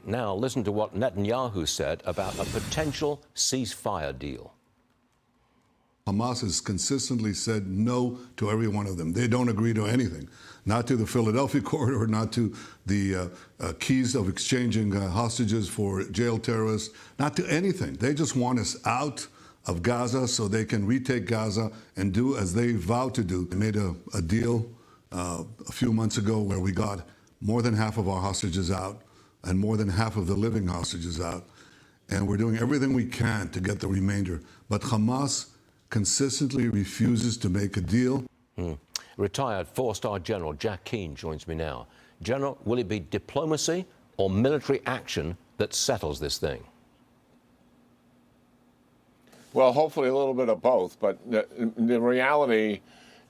Now, listen to what Netanyahu said about a potential ceasefire deal. Hamas has consistently said no to every one of them. They don't agree to anything. Not to the Philadelphia corridor, not to the keys of exchanging hostages for jail terrorists, not to anything. They just want us out of Gaza so they can retake Gaza and do as they vowed to do. They made a deal a few months ago where we got more than half of our hostages out and more than half of the living hostages out. And we're doing everything we can to get the remainder. But Hamas consistently refuses to make a deal. Retired four-star General Jack Keane joins me now. General, will it be diplomacy or military action that settles this thing? Well, hopefully a little bit of both, but the reality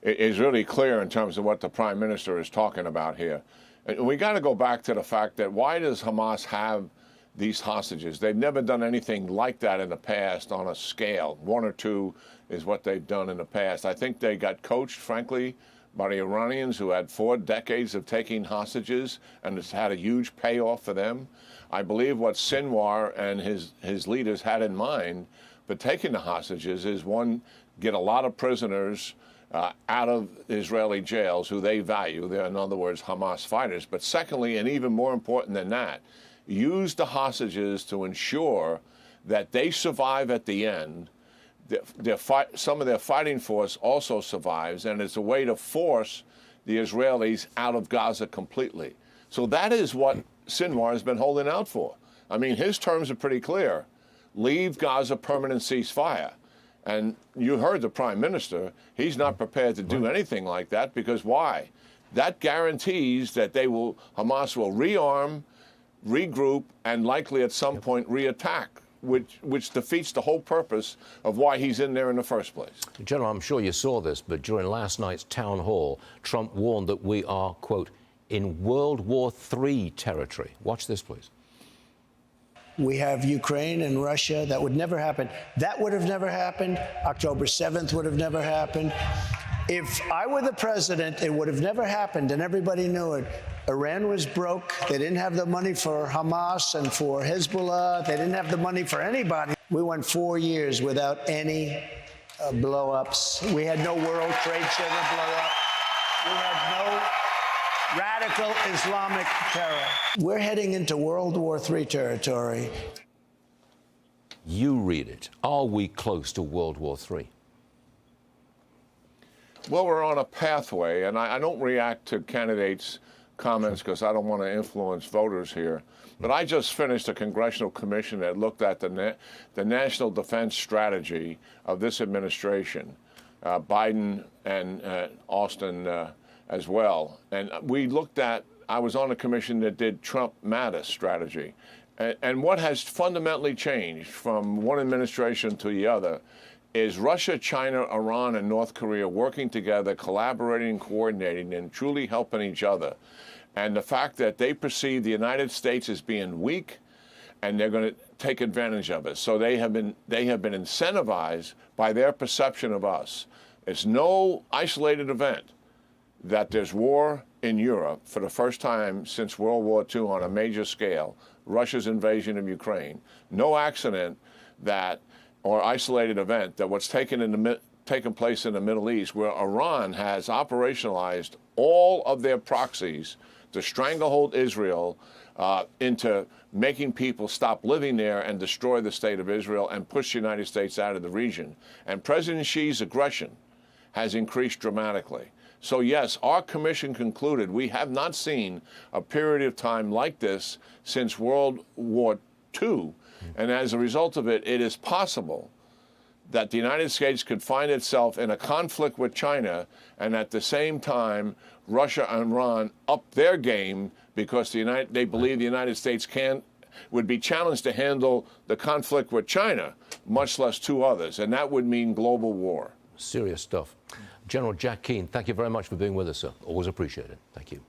is really clear in terms of what the Prime Minister is talking about here. And we got to go back to the fact that why does Hamas have these hostages? They've never done anything like that in the past on a scale. One or two is what they've done in the past. I think they got coached, frankly, by the Iranians who had 4 decades of taking hostages, and it's had a huge payoff for them. I believe what Sinwar and his leaders had in mind for taking the hostages is, one, get a lot of prisoners out of Israeli jails who they value. They're, in other words, Hamas fighters. But secondly, and even more important than that, use the hostages to ensure that they survive at the end. Some of their fighting force also survives, and it's a way to force the Israelis out of Gaza completely. So that is what Sinwar has been holding out for. I mean, his terms are pretty clear. Leave Gaza, permanent ceasefire. And you heard the Prime Minister. He's not prepared to do anything like that, because why? That guarantees that Hamas will rearm, regroup, and likely at some point reattack, which defeats the whole purpose of why he's in there in the first place. General, I'm sure you saw this, but during last night's town hall, Trump warned that we are, quote, in World War III territory. Watch this, please. We have Ukraine and Russia. That would never happen. That would have never happened. October 7th would have never happened. If I were the president, it would have never happened, and everybody knew it. Iran was broke. They didn't have the money for Hamas and for Hezbollah. They didn't have the money for anybody. We went 4 years without any blow-ups. We had no World Trade Center blow-up. We had no radical Islamic terror. We're heading into World War III territory. You read it. Are we close to World War III? Well, we're on a pathway, and I don't react to candidates' comments because I don't want to influence voters here. But I just finished a congressional commission that looked at the national defense strategy of this administration, Biden and Austin as well. And we looked at, I was on a commission that did Trump-Mattis strategy. And what has fundamentally changed from one administration to the other is Russia, China, Iran, and North Korea working together, collaborating, coordinating, and truly helping each other. And the fact that they perceive the United States as being weak, and they're going to take advantage of it. So they have been incentivized by their perception of us. It's no isolated event that there's war in Europe for the first time since World War II on a major scale, Russia's invasion of Ukraine. No accident that, or isolated event, that what's taken place in the Middle East, where Iran has operationalized all of their proxies to stranglehold Israel into making people stop living there and destroy the state of Israel and push the United States out of the region. And President Xi's aggression has increased dramatically. So yes, our commission concluded we have not seen a period of time like this since World War II. And as a result of it, it is possible that the United States could find itself in a conflict with China, and at the same time, Russia and Iran up their game because they believe the United States would be challenged to handle the conflict with China, much less 2 others, and that would mean global war. Serious stuff. General Jack Keane, thank you very much for being with us, sir. Always appreciate it. Thank you.